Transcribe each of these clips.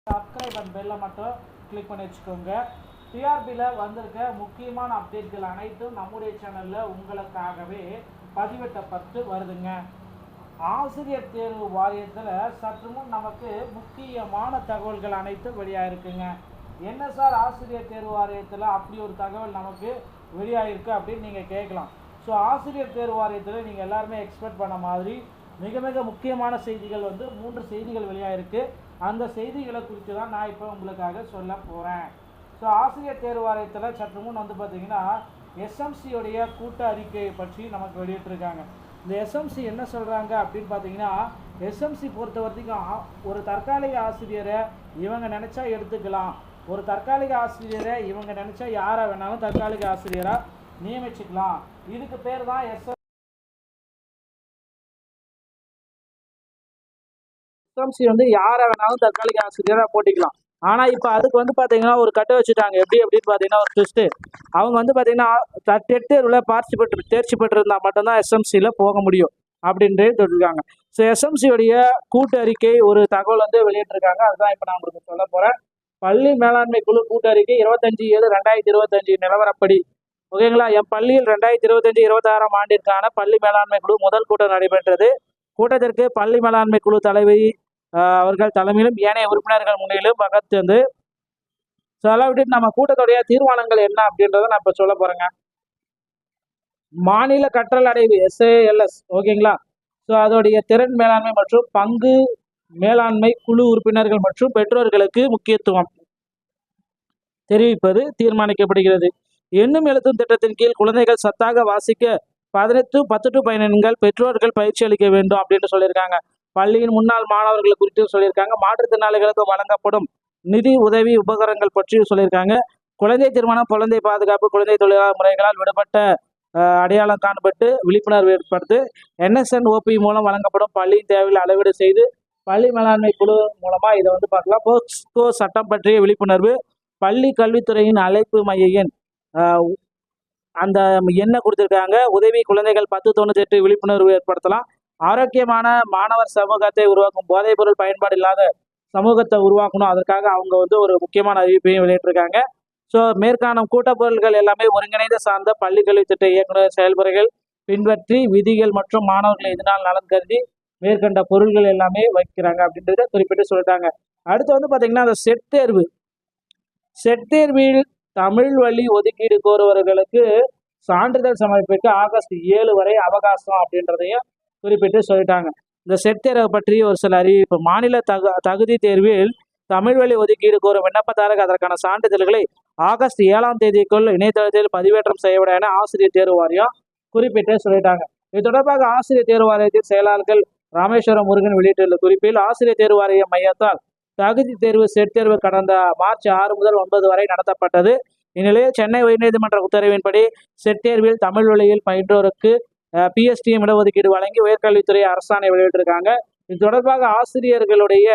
Subscribe and பெல்லை மட்டும் click பண்ணி வச்சுக்கோங்க. டிஆர்பியில் வந்திருக்க முக்கியமான அப்டேட்கள் அனைத்தும் நம்முடைய சேனலில் உங்களுக்காகவே பதிவிட்டப்பட்டு வருதுங்க. ஆசிரியர் தேர்வு வாரியத்தில் சற்று முன் நமக்கு முக்கியமான தகவல்கள் அனைத்தும் வெளியாகிருக்குங்க. என்ன சார் ஆசிரியர் தேர்வு வாரியத்தில் அப்படி ஒரு தகவல் நமக்கு வெளியாகிருக்கு அப்படின்னு நீங்கள் கேட்கலாம். ஸோ ஆசிரியர் தேர்வு வாரியத்தில் நீங்கள் எல்லாருமே எக்ஸ்பெக்ட் பண்ண மாதிரி மிக மிக முக்கியமான செய்திகள் 3 செய்திகள் வெளியாகிருக்கு. அந்த செய்திகளை குறித்து தான் நான் இப்போ உங்களுக்காக சொல்ல போகிறேன். ஸோ ஆசிரியர் தேர்வு வாரியத்தில் சற்று முன் பார்த்தீங்கன்னா எஸ்எம்சியோடைய கூட்ட அறிக்கையை பற்றி நமக்கு வெளியிட்டிருக்காங்க. இந்த எஸ்எம்சி என்ன சொல்கிறாங்க அப்படின்னு பார்த்தீங்கன்னா, எஸ்எம்சி பொறுத்த வரைக்கும் ஒரு தற்காலிக ஆசிரியரை இவங்க நினச்சா எடுத்துக்கலாம், ஒரு தற்காலிக ஆசிரியரை இவங்க நினச்சா யாரை வேணாலும் தற்காலிக ஆசிரியராக நியமிச்சுக்கலாம். இதுக்கு பேர் தான் எஸ்எம்சி யாரை வேணாலும் தற்காலிக ஆசிரியராக போட்டிக்கலாம். ஆனால் இப்போ அதுக்கு பார்த்தீங்கன்னா ஒரு கட்டை வச்சுட்டாங்க. எப்படி அப்படின்னு பார்த்தீங்கன்னா ஒரு ட்விஸ்ட்டு. அவங்க பார்த்தீங்கன்னா டெட் தேர்வில் தேர்ச்சி பெற்றிருந்தால் மட்டும்தான் எஸ்எம்சியில் போக முடியும் அப்படின்றது சொல்லியிருக்காங்க. ஸோ எஸ்எம்சியோடைய கூட்டு அறிக்கை ஒரு தகவல் வெளியிட்டிருக்காங்க. அதுதான் இப்போ நான் உங்களுக்கு சொல்ல போகிறேன். பள்ளி மேலாண்மை குழு கூட்டறிக்கை 25/7/2025 நிலவரப்படி. ஓகேங்களா? என் பள்ளியில் 2025-26 ஆண்டிற்கான பள்ளி மேலாண்மை குழு முதல் கூட்டம் நடைபெற்றது. கூட்டத்திற்கு பள்ளி மேலாண்மை குழு தலைவி அவர்கள் தலைமையிலும் ஏனைய உறுப்பினர்கள் முன்னிலும் பகத்து விட்டு நம்ம கூட்டத்துடைய தீர்மானங்கள் என்ன அப்படின்றத நான் இப்போ சொல்ல போறேங்க. மாநில கற்றல் அடைவு SAS ஓகேங்களா? ஸோ அதோடைய திறன் மேலாண்மை மற்றும் பங்கு மேலாண்மை குழு உறுப்பினர்கள் மற்றும் பெற்றோர்களுக்கு முக்கியத்துவம் தெரிவிப்பது தீர்மானிக்கப்படுகிறது. எண்ணும் எழுத்தும் திட்டத்தின் கீழ் குழந்தைகள் சத்தாக வாசிக்க 10 to 15 பெற்றோர்கள் பயிற்சி அளிக்க வேண்டும் அப்படின்னு சொல்லியிருக்காங்க. பள்ளியின் முன்னாள் மாணவர்கள் குறித்து சொல்லியிருக்காங்க. மாற்றுத்திறனாளிகளுக்கு வழங்கப்படும் நிதி உதவி உபகரணங்கள் பற்றி சொல்லியிருக்காங்க. குழந்தை திருமணம், குழந்தை பாதுகாப்பு, குழந்தை தொழிலாளர் முறைகளால் விடுபட்ட அடையாளம் காணப்பட்டு விழிப்புணர்வு ஏற்படுத்து. NSNOP மூலம் வழங்கப்படும் பள்ளியின் தேவையில் அளவீடு செய்து பள்ளி மேலாண்மை குழு மூலமா இதை பார்க்கலாம். போக்ஸ்கோ சட்டம் பற்றிய விழிப்புணர்வு. பள்ளி கல்வித்துறையின் அழைப்பு மைய எண் அந்த எண்ணை கொடுத்துருக்காங்க. உதவி குழந்தைகள் 1098 விழிப்புணர்வு ஏற்படுத்தலாம். ஆரோக்கியமான மாணவர் சமூகத்தை உருவாக்கும், போதைப் பொருள் பயன்பாடு இல்லாத சமூகத்தை உருவாக்கணும். அதற்காக அவங்க ஒரு முக்கியமான அறிவிப்பையும் வெளியிட்டிருக்காங்க. ஸோ மேற்காணும் கூட்டப்பொருள்கள் எல்லாமே ஒருங்கிணைந்த சார்ந்த பள்ளி கல்வி திட்ட இயக்குநர் செயல்முறைகள் பின்பற்றி விதிகள் மற்றும் மாணவர்களை இதனால் நலன் கருதி மேற்கண்ட பொருள்கள் எல்லாமே வைக்கிறாங்க அப்படின்றத குறிப்பிட்டு சொல்லிட்டாங்க. அடுத்து பார்த்தீங்கன்னா அந்த செட் தேர்வில் தமிழ் வழி ஒதுக்கீடு கோருவர்களுக்கு சான்றிதழ் சமர்ப்பிக்க ஆகஸ்ட் 7 வரை அவகாசம் அப்படின்றதையும் குறிப்பிட்டு சொல்லிட்டாங்க. இந்த செட் தேர்வை பற்றி ஒரு சில அறிவிப்பு. மாநில தகுதி தேர்வில் தமிழ் வழி ஒதுக்கீடு கோரும் விண்ணப்பதாரர்கள் அதற்கான சான்றிதழ்களை ஆகஸ்ட் 7ஆம் தேதிக்குள் இணையதளத்தில் பதிவேற்றம் செய்யப்பட என ஆசிரியர் தேர்வு வாரியம் குறிப்பிட்டு சொல்லிட்டாங்க. இது தொடர்பாக ஆசிரியர் தேர்வு வாரியத்தின் செயலாளர்கள் ராமேஸ்வரம் முருகன் வெளியிட்டுள்ள குறிப்பில், ஆசிரியர் தேர்வு வாரிய மையத்தால் தகுதி தேர்வு செட் தேர்வு கடந்த மார்ச் 6 முதல் 9 வரை நடத்தப்பட்டது. இந்நிலையில் சென்னை உயர்நீதிமன்ற உத்தரவின்படி செட் தேர்வில் தமிழ் வழியில் பயின்றோருக்கு PSTM இடஒதுக்கீடு வழங்கி உயர்கல்வித்துறை அரசாணை வெளியிட்டிருக்காங்க. இது தொடர்பாக ஆசிரியர்களுடைய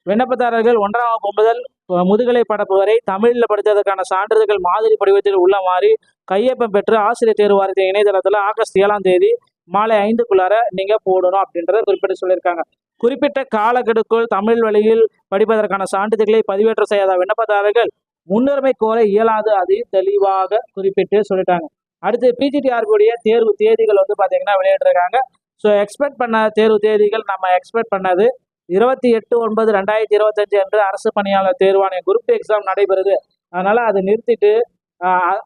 விண்ணப்பதாரர்கள் 1ஆம் வகுப்பு முதல் முதுகலை படப்பு வரை தமிழில் படித்ததற்கான சான்றிதழ்கள் மாதிரி படிவத்தில் உள்ள மாதிரி கையொப்பம் பெற்று ஆசிரியர் தேர்வு வாரியத்தின் இணையதளத்தில் ஆகஸ்ட் 7ஆம் தேதி மாலை 5க்குள்ளார நீங்க போடணும் அப்படின்றத குறிப்பிட்டு சொல்லியிருக்காங்க. குறிப்பிட்ட காலக்கெடுக்குள் தமிழ் வழியில் படிப்பதற்கான சான்றிதழ்களை பதிவேற்றம் செய்யாத விண்ணப்பதாரர்கள் முன்னுரிமை கோர இயலாது, அதையும் தெளிவாக குறிப்பிட்டு சொல்லிட்டாங்க. அடுத்து PGTRB தேர்வு தேதிகள் பார்த்தீங்கன்னா வெளியிட்டிருக்காங்க. ஸோ எக்ஸ்பெக்ட் பண்ண தேர்வு தேதிகள் நம்ம எக்ஸ்பெக்ட் பண்ணது 28/9/2025 அன்று அரசு பணியாளர் தேர்வாணைய குரூப் எக்ஸாம் நடைபெறுது. அதனால அதை நிறுத்திட்டு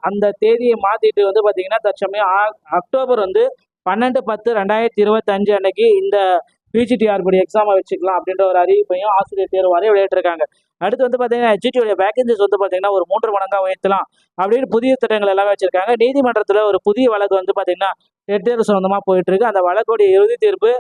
அந்த தேதியை மாத்திட்டு பார்த்தீங்கன்னா தற்சமயம் அக்டோபர் 12/10/2025 அன்னைக்கு இந்த PGTRB எக்ஸாமை வச்சுக்கலாம் அப்படின்ற ஒரு அறிவிப்பையும் ஆசிரியர் தேர்வு வாரியம் வெளியிட்டிருக்காங்க. அடுத்து பார்த்தீங்கன்னா HGT வேகன்சிஸ் பார்த்தீங்கன்னா ஒரு 3 மடங்காக உயர்த்தலாம் அப்படின்னு புதிய திட்டங்கள் எல்லாமே வச்சிருக்காங்க. நீதிமன்றத்தில் ஒரு புதிய வழக்கு பார்த்தீங்கன்னா டெட் தேர்வு சம்பந்தமாக போயிட்டு இருக்கு. அந்த வழக்குடைய இறுதி தீர்ப்பு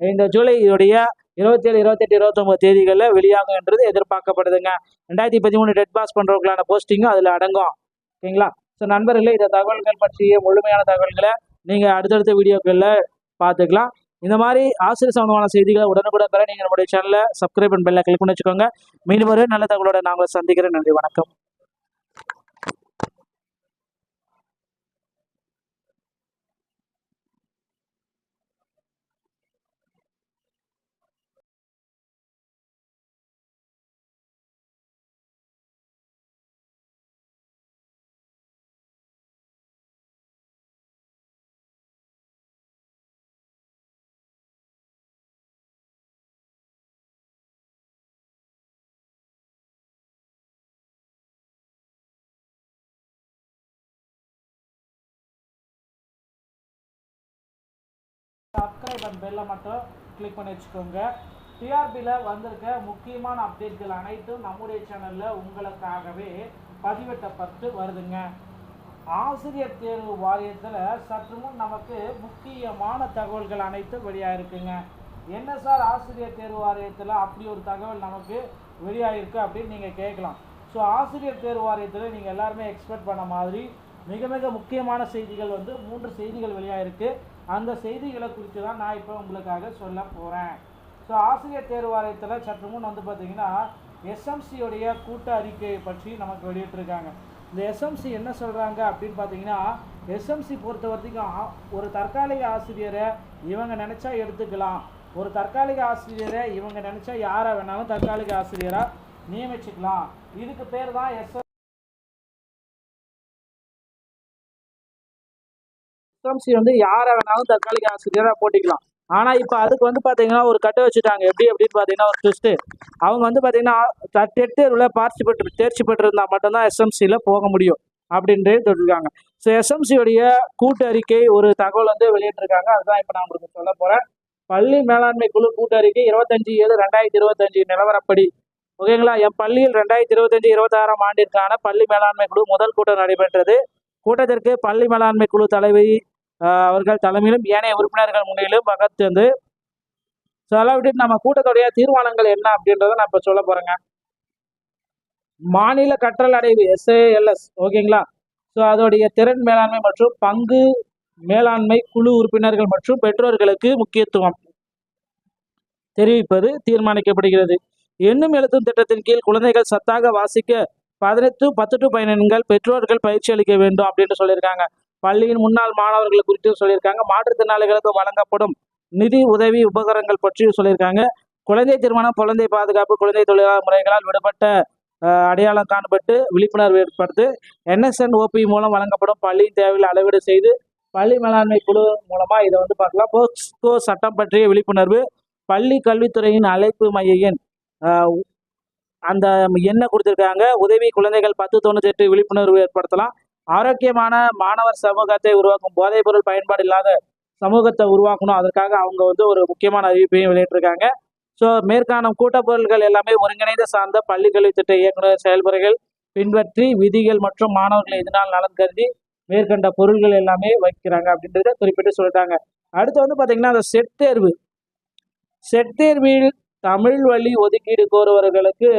இந்த ஜூலை 27, 28, 29 தேதிகளில் வெளியாகும் என்றது எதிர்பார்க்கப்படுதுங்க. 2013 டெட் பாஸ் பண்றவங்களான போஸ்டிங்கும் அதில் அடங்கும். ஓகேங்களா? ஸோ நண்பர்களே, இந்த தகவல்கள் பற்றிய முழுமையான தகவல்களை நீங்கள் அடுத்தடுத்த வீடியோக்களில் பார்த்துக்கலாம். இந்த மாதிரி ஆசிரியர் சம்பந்தமான செய்திகளை உடனுக்குடன் பெற நீங்கள் நம்முடைய சேனலை சப்ஸ்கிரைப் அண்ட் பெல்லை கிளிக் பண்ணி வச்சுக்கோங்க. மீண்டும் ஒரு நல்ல தகவலோட நான் உங்களை சந்திக்கிறேன். நன்றி, வணக்கம். சப்ஸ்கிரைப் அண்ட் பெல்லை மட்டும் கிளிக் பண்ணி வச்சுக்கோங்க. டிஆர்பியில் வந்திருக்க முக்கியமான அப்டேட்கள் அனைத்தும் நம்முடைய சேனலில் உங்களுக்காகவே பதிவிட்டப்பட்டு வருதுங்க. ஆசிரியர் தேர்வு வாரியத்தில் சற்று முன் நமக்கு முக்கியமான தகவல்கள் அனைத்தும் வெளியாக இருக்குங்க. என்ன சார் ஆசிரியர் தேர்வு வாரியத்தில் அப்படி ஒரு தகவல் நமக்கு வெளியாகிருக்கு அப்படின்னு நீங்கள் கேட்கலாம். ஸோ ஆசிரியர் தேர்வு வாரியத்தில் நீங்கள் எல்லாருமே எக்ஸ்பெக்ட் பண்ண மாதிரி மிக மிக முக்கியமான செய்திகள் 3 செய்திகள் வெளியாகிருக்கு. அந்த செய்திகளை குறித்து தான் நான் இப்போ உங்களுக்காக சொல்ல போகிறேன். ஸோ ஆசிரியர் தேர்வு வாரியத்தில் சற்று முன் பார்த்தீங்கன்னா எஸ்எம்சியோடைய கூட்ட அறிக்கையை பற்றி நமக்கு வெளியிட்டிருக்காங்க. இந்த எஸ்எம்சி என்ன சொல்கிறாங்க அப்படின்னு பார்த்தீங்கன்னா, எஸ்எம்சி பொறுத்த வரைக்கும் ஒரு தற்காலிக ஆசிரியரை இவங்க நினச்சா எடுத்துக்கலாம், ஒரு தற்காலிக ஆசிரியரை இவங்க நினச்சா யாரை வேணாலும் தற்காலிக ஆசிரியராக நியமிச்சுக்கலாம். இதுக்கு பேர் தான் எஸ்எம்சி யாரை வேணாலும் தற்காலிக ஆசிரியராக போட்டிக்கலாம். ஆனால் இப்போ அதுக்கு பார்த்தீங்கன்னா ஒரு கட்டை வச்சுட்டாங்க. எப்படி அப்படின்னு பார்த்தீங்கன்னா ஒரு ட்விஸ்ட்டு. அவங்க பார்த்தீங்கன்னா டெட் தேர்வில் தேர்ச்சி பெற்றிருந்தால் மட்டும்தான் எஸ்எம்சியில் போக முடியும் அப்படின்றது சொல்லியிருக்காங்க. ஸோ எஸ்எம்சியோடைய கூட்டு அறிக்கை ஒரு தகவல் வெளியிட்டிருக்காங்க. அதுதான் இப்போ நான் உங்களுக்கு சொல்ல போகிறேன். பள்ளி மேலாண்மை குழு கூட்டறிக்கை 25/7/2025 நிலவரப்படி. ஓகேங்களா? என் பள்ளியில் 2025-26 ஆண்டிற்கான பள்ளி மேலாண்மை குழு முதல் கூட்டம் நடைபெற்றது. கூட்டத்திற்கு பள்ளி மேலாண்மை குழு தலைவி அவர்கள் தலைமையிலும் ஏனைய உறுப்பினர்கள் முன்னிலும் பகத்து செலவிட்டு நம்ம கூட்டத்துடைய தீர்மானங்கள் என்ன அப்படின்றத நான் இப்போ சொல்ல போறேங்க. மாநில கற்றல் அடைவு SAS ஓகேங்களா? ஸோ அதோடைய திறன் மேலாண்மை மற்றும் பங்கு மேலாண்மை குழு உறுப்பினர்கள் மற்றும் பெற்றோர்களுக்கு முக்கியத்துவம் தெரிவிப்பது தீர்மானிக்கப்படுகிறது. எண்ணும் எழுத்தும் திட்டத்தின் கீழ் குழந்தைகள் சத்தாக வாசிக்க 10-12 பெற்றோர்கள் பயிற்சி அளிக்க வேண்டும் அப்படின்னு சொல்லியிருக்காங்க. பள்ளியின் முன்னாள் மாணவர்கள் குறித்து சொல்லியிருக்காங்க. மாற்றுத்திறனாளிகளுக்கு வழங்கப்படும் நிதி உதவி உபகரணங்கள் பற்றியும் சொல்லியிருக்காங்க. குழந்தை திருமணம், குழந்தை பாதுகாப்பு, குழந்தை தொழிலாளர் முறைகளால் விடுபட்ட அடையாளம் காணப்பட்டு விழிப்புணர்வு ஏற்படுத்து NSNOP மூலம் வழங்கப்படும் பள்ளியின் தேவையில் அளவீடு செய்து பள்ளி மேலாண்மை குழு மூலமாக இதை பார்க்கலாம். போக்ஸ்கோ சட்டம் பற்றிய விழிப்புணர்வு, பள்ளி கல்வித்துறையின் அழைப்பு மைய எண் அந்த எண்ணை கொடுத்துருக்காங்க. உதவி குழந்தைகள் 1098 விழிப்புணர்வு ஏற்படுத்தலாம். ஆரோக்கியமான மாணவர் சமூகத்தை உருவாக்கும், போதைப் பொருள் பயன்பாடு இல்லாத சமூகத்தை உருவாக்கணும். அதற்காக அவங்க ஒரு முக்கியமான அறிவிப்பையும் வெளியிட்டிருக்காங்க. ஸோ மேற்காணும் கூட்டப்பொருள்கள் எல்லாமே ஒருங்கிணைந்த சார்ந்த பள்ளி கல்வி திட்ட இயக்குநர் செயல்முறைகள் பின்பற்றி விதிகள் மற்றும் மாணவர்கள் இதனால் நலன் கருதி மேற்கண்ட பொருள்கள் எல்லாமே வைக்கிறாங்க அப்படின்றத குறிப்பிட்டு சொல்லிட்டாங்க. அடுத்து பார்த்தீங்கன்னா அந்த செட் தேர்வில் தமிழ் வழி ஒதுக்கீடு கோருவர்களுக்கு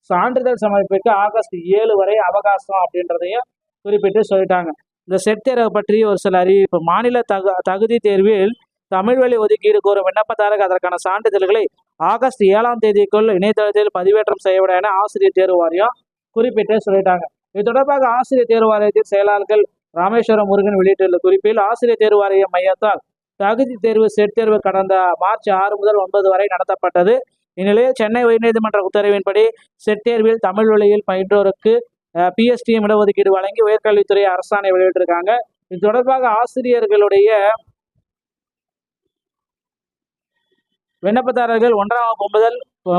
சான்றிதழ் சமர்ப்பிக்க ஆகஸ்ட் 7 வரை அவகாசம் அப்படின்றதையும் குறிப்பிட்டு சொல்லிட்டாங்க. இந்த செட் தேர்வை பற்றி ஒரு சில அறிவிப்பு. மாநில தகுதி தேர்வில் தமிழ் வழி ஒதுக்கீடு கோரும் விண்ணப்பதாரர்கள் அதற்கான சான்றிதழ்களை ஆகஸ்ட் 7ஆம் தேதிக்குள் இணையதளத்தில் பதிவேற்றம் செய்யப்படும் என ஆசிரியர் தேர்வு வாரியம் குறிப்பிட்டு சொல்லிட்டாங்க. இது தொடர்பாக ஆசிரியர் தேர்வு வாரியத்தின் செயலாளர்கள் ராமேஸ்வரம் முருகன் வெளியிட்டுள்ள குறிப்பில், ஆசிரியர் தேர்வு வாரிய மையத்தால் தகுதி தேர்வு செட் தேர்வு கடந்த மார்ச் 6 முதல் 9 வரை நடத்தப்பட்டது. இந்நிலையில் சென்னை உயர்நீதிமன்ற உத்தரவின்படி செட் தேர்வில் தமிழ் வழியில் பயின்றோருக்கு PSTM இடஒதுக்கீடு வழங்கி உயர்கல்வித்துறை அரசாணை வெளியிட்டிருக்காங்க. இது தொடர்பாக ஆசிரியர்களுடைய விண்ணப்பதாரர்கள் 1ஆம் வகுப்பு முதல்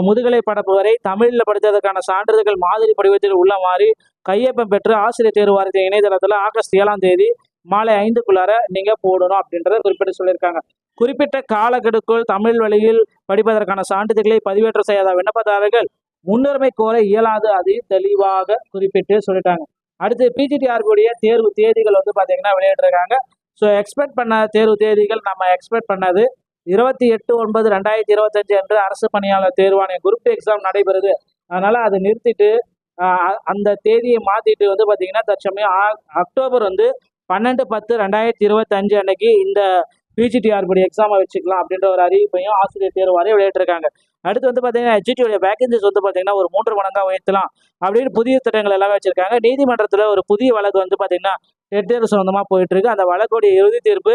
முதுகலை படப்பு வரை தமிழில் படித்ததற்கான சான்றிதழ்கள் மாதிரி படிவத்தில் உள்ள மாதிரி கையொப்பம் பெற்று ஆசிரியர் தேர்வு வாரியத்தின் இணையதளத்தில் ஆகஸ்ட் 7ஆம் தேதி மாலை 5க்குள்ளார நீங்கள் போடணும் அப்படின்றத குறிப்பிட்டு சொல்லியிருக்காங்க. குறிப்பிட்ட காலக்கெடுக்குள் தமிழ் வழியில் படிப்பதற்கான சான்றிதழ்களை பதிவேற்றம் செய்யாத விண்ணப்பதாரர்கள் முன்னுரிமை கோர இயலாது, அதையும் தெளிவாக குறிப்பிட்டு சொல்லிட்டாங்க. அடுத்து PGTRB தேர்வு தேதிகள் பார்த்தீங்கன்னா வெளியிட்டிருக்காங்க. ஸோ எக்ஸ்பெக்ட் பண்ண தேர்வு தேதிகள் நம்ம எக்ஸ்பெக்ட் பண்ணது 28/9/2025 அன்று அரசு பணியாளர் தேர்வாணைய குரூப் எக்ஸாம் நடைபெறுது. அதனால அதை நிறுத்திட்டு அந்த தேதியை மாற்றிட்டு பார்த்தீங்கன்னா தற்சமயம் அக்டோபர் 12/10/2025 அன்னைக்கு இந்த PGTRB எக்ஸாமை வச்சுக்கலாம் அப்படின்ற ஒரு அறிவிப்பையும் ஆசிரியர் தேர்வு வாரியம் வெளியிட்டிருக்காங்க. அடுத்து பார்த்தீங்கன்னா HGT வேகன்சிஸ் பார்த்தீங்கன்னா ஒரு 3 மடங்காக உயர்த்தலாம் அப்படின்னு புதிய திட்டங்கள் எல்லாமே வச்சிருக்காங்க. நீதிமன்றத்தில் ஒரு புதிய வழக்கு பார்த்தீங்கன்னா டெட் தேர்வு சம்பந்தமாக போயிட்டு இருக்கு. அந்த வழக்குடைய இறுதி தீர்ப்பு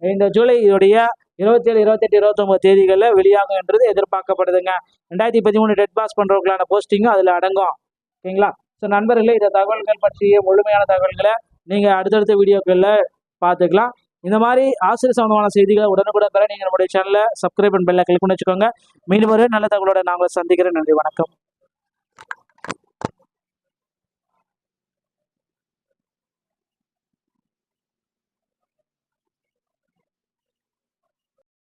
இந்த ஜூலை 27, 28, 29 தேதிகளில் வெளியாகும் என்றது எதிர்பார்க்கப்படுதுங்க. 2013 டெட் பாஸ் பண்ணுறவங்களான போஸ்டிங்கும் அதில் அடங்கும். ஓகேங்களா? ஸோ நண்பர்களே, இந்த தகவல்கள் பற்றிய முழுமையான தகவல்களை நீங்கள் அடுத்தடுத்த வீடியோக்களில் பார்த்துக்கலாம். இந்த மாதிரி ஆசிரியர் சம்பந்தமான செய்திகளை உடனுக்குடன் பெற நீங்கள் நம்முடைய சேனலை சப்ஸ்கிரைப் அண்ட் பெல்லை கிளிக் பண்ணி வச்சுக்கோங்க. மீண்டும் ஒரு நல்ல தகவலோட நான் உங்களை சந்திக்கிறேன். நன்றி, வணக்கம்.